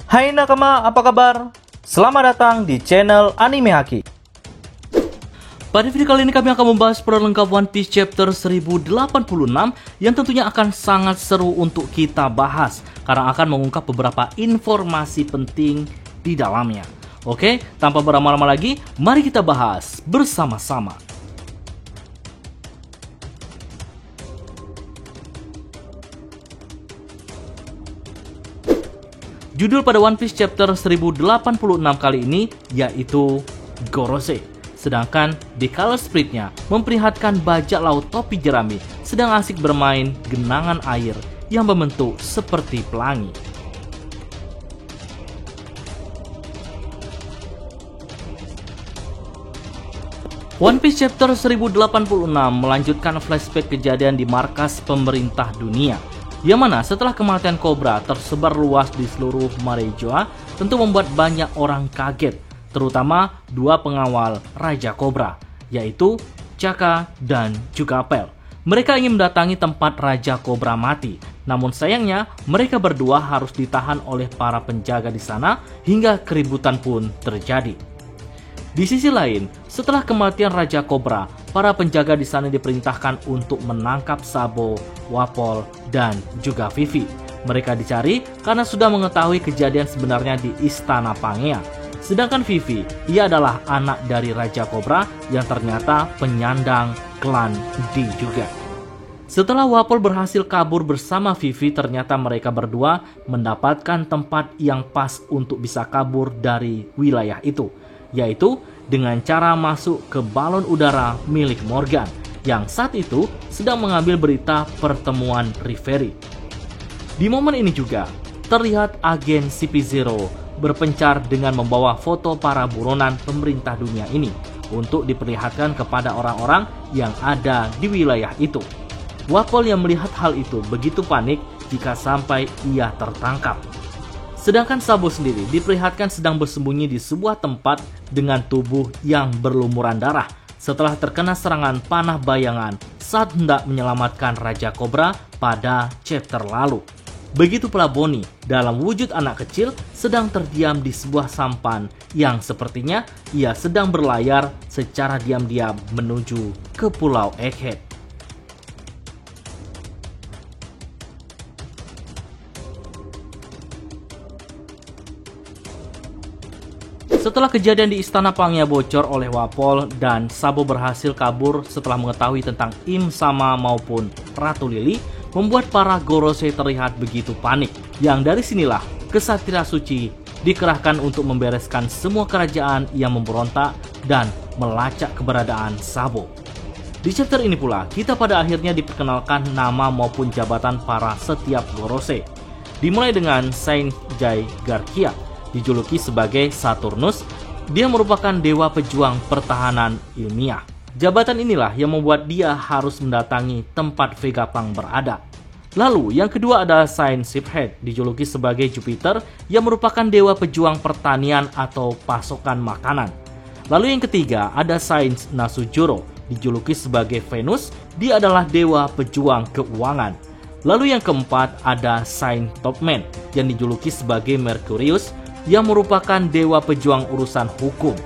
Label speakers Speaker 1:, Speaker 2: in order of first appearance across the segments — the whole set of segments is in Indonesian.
Speaker 1: Hai nakama, apa kabar? Selamat datang di channel Anime Haki. Pada video kali ini kami akan membahas perlengkap One Piece chapter 1086 yang tentunya akan sangat seru untuk kita bahas karena akan mengungkap beberapa informasi penting di dalamnya. Oke, tanpa berlama-lama lagi, mari kita bahas bersama-sama. Judul pada One Piece chapter 1086 kali ini yaitu Gorosei. Sedangkan di color spreadnya memperlihatkan bajak laut topi jerami sedang asik bermain genangan air yang membentuk seperti pelangi. One Piece chapter 1086 melanjutkan flashback kejadian di markas pemerintah dunia, yang mana setelah kematian Cobra tersebar luas di seluruh Marejoa tentu membuat banyak orang kaget, terutama dua pengawal Raja Cobra, yaitu Chaka dan juga Pel. Mereka ingin mendatangi tempat Raja Cobra mati, namun sayangnya mereka berdua harus ditahan oleh para penjaga di sana hingga keributan pun terjadi. Di sisi lain, setelah kematian Raja Cobra, para penjaga di sana diperintahkan untuk menangkap Sabo, Wapol, dan juga Vivi. Mereka dicari karena sudah mengetahui kejadian sebenarnya di Istana Pangea. Sedangkan Vivi, ia adalah anak dari Raja Cobra yang ternyata penyandang klan D juga. Setelah Wapol berhasil kabur bersama Vivi, ternyata mereka berdua mendapatkan tempat yang pas untuk bisa kabur dari wilayah itu, yaitu dengan cara masuk ke balon udara milik Morgan yang saat itu sedang mengambil berita pertemuan Reverie. Di momen ini juga terlihat agen CP0 berpencar dengan membawa foto para buronan pemerintah dunia ini untuk diperlihatkan kepada orang-orang yang ada di wilayah itu. Wapol yang melihat hal itu begitu panik jika sampai ia tertangkap. Sedangkan Sabo sendiri diperlihatkan sedang bersembunyi di sebuah tempat dengan tubuh yang berlumuran darah setelah terkena serangan panah bayangan saat hendak menyelamatkan Raja Cobra pada chapter lalu. Begitu pula Bonnie dalam wujud anak kecil sedang terdiam di sebuah sampan yang sepertinya ia sedang berlayar secara diam-diam menuju ke Pulau Egghead. Setelah kejadian di Istana Pangea bocor oleh Wapol dan Sabo berhasil kabur setelah mengetahui tentang Im Sama maupun Ratu Lily, membuat para Gorosei terlihat begitu panik. Yang dari sinilah Kesatria Suci dikerahkan untuk membereskan semua kerajaan yang memberontak dan melacak keberadaan Sabo. Di chapter ini pula kita pada akhirnya diperkenalkan nama maupun jabatan para setiap Gorosei. Dimulai dengan Saint Jai Garcia, dijuluki sebagai Saturnus. Dia merupakan dewa pejuang pertahanan ilmiah. Jabatan inilah yang membuat dia harus mendatangi tempat Vegapunk berada. Lalu yang kedua ada Saint Sheephead, dijuluki sebagai Jupiter, yang merupakan dewa pejuang pertanian atau pasokan makanan. Lalu yang ketiga ada Saint Nasujuro, dijuluki sebagai Venus. Dia adalah dewa pejuang keuangan. Lalu yang keempat ada Saint Topman yang dijuluki sebagai Mercurius, yang merupakan dewa pejuang urusan hukum.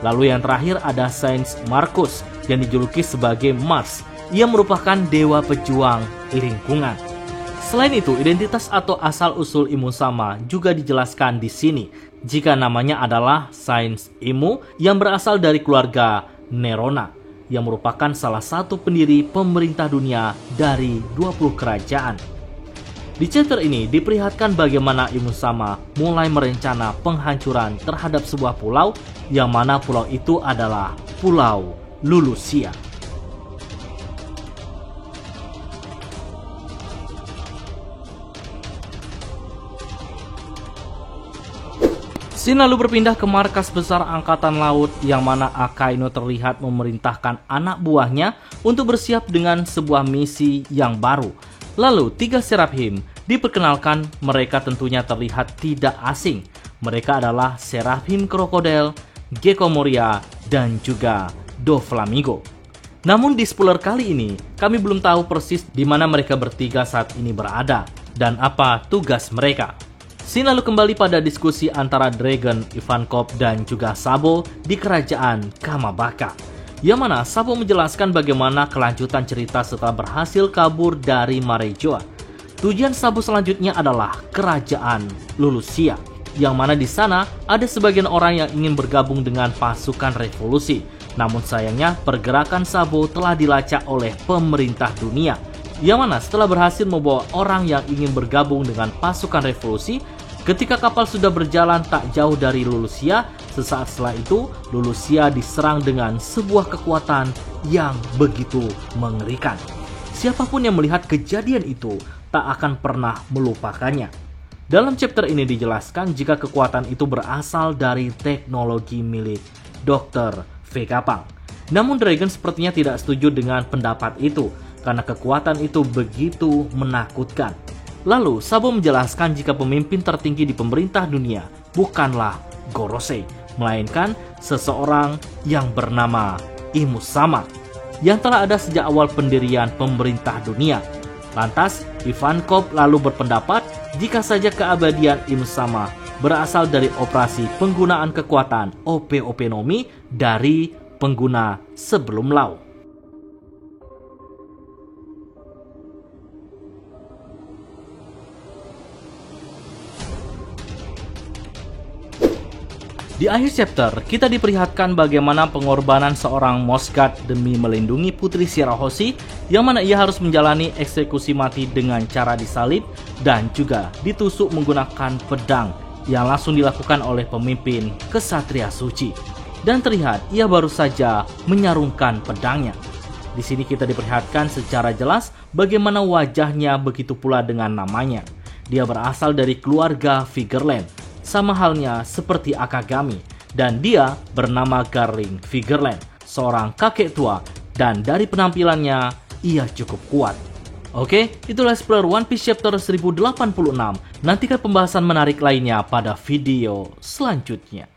Speaker 1: Lalu yang terakhir ada Saint Marcus yang dijuluki sebagai Mars, yang merupakan dewa pejuang lingkungan. Selain itu, identitas atau asal-usul Imu Sama juga dijelaskan di sini, jika namanya adalah Saint Imu yang berasal dari keluarga Nerona, yang merupakan salah satu pendiri pemerintah dunia dari 20 kerajaan. Di chapter ini diperlihatkan bagaimana Imu Sama mulai merencana penghancuran terhadap sebuah pulau, yang mana pulau itu adalah Pulau Lulusia. Scene lalu berpindah ke markas besar angkatan laut, yang mana Akainu terlihat memerintahkan anak buahnya untuk bersiap dengan sebuah misi yang baru. Lalu tiga Seraphim diperkenalkan, mereka tentunya terlihat tidak asing. Mereka adalah Seraphim Krokodil, Gecko Moria, dan juga Doflamingo. Namun di spoiler kali ini, kami belum tahu persis di mana mereka bertiga saat ini berada dan apa tugas mereka. Scene lalu kembali pada diskusi antara Dragon, Ivankov, dan juga Sabo di kerajaan Kamabaka. Yang mana Sabo menjelaskan bagaimana kelanjutan cerita setelah berhasil kabur dari Marejoa. Tujuan Sabo selanjutnya adalah kerajaan Lulusia, yang mana di sana ada sebagian orang yang ingin bergabung dengan pasukan revolusi. Namun sayangnya pergerakan Sabo telah dilacak oleh pemerintah dunia, yang mana setelah berhasil membawa orang yang ingin bergabung dengan pasukan revolusi, ketika kapal sudah berjalan tak jauh dari Lulusia, sesaat setelah itu Lulusia diserang dengan sebuah kekuatan yang begitu mengerikan. Siapapun yang melihat kejadian itu tak akan pernah melupakannya. Dalam chapter ini dijelaskan jika kekuatan itu berasal dari teknologi milik Dr. Vegapunk. Namun Dragon sepertinya tidak setuju dengan pendapat itu karena kekuatan itu begitu menakutkan. Lalu Sabo menjelaskan jika pemimpin tertinggi di pemerintah dunia bukanlah Gorosei, melainkan seseorang yang bernama Imusama yang telah ada sejak awal pendirian pemerintah dunia. Lantas Ivankov lalu berpendapat jika saja keabadian Imusama berasal dari operasi penggunaan kekuatan OP-OP Nomi dari pengguna sebelum Law. Di akhir chapter, kita diperlihatkan bagaimana pengorbanan seorang Mosgard demi melindungi Putri Shirahoshi, yang mana ia harus menjalani eksekusi mati dengan cara disalib dan juga ditusuk menggunakan pedang yang langsung dilakukan oleh pemimpin Kesatria Suci. Dan terlihat ia baru saja menyarungkan pedangnya. Di sini kita diperlihatkan secara jelas bagaimana wajahnya, begitu pula dengan namanya. Dia berasal dari keluarga Figerland, sama halnya seperti Akagami, dan dia bernama Garling Figerland, seorang kakek tua, dan dari penampilannya ia cukup kuat. Oke, itulah spoiler One Piece chapter 1086. Nantikan pembahasan menarik lainnya pada video selanjutnya.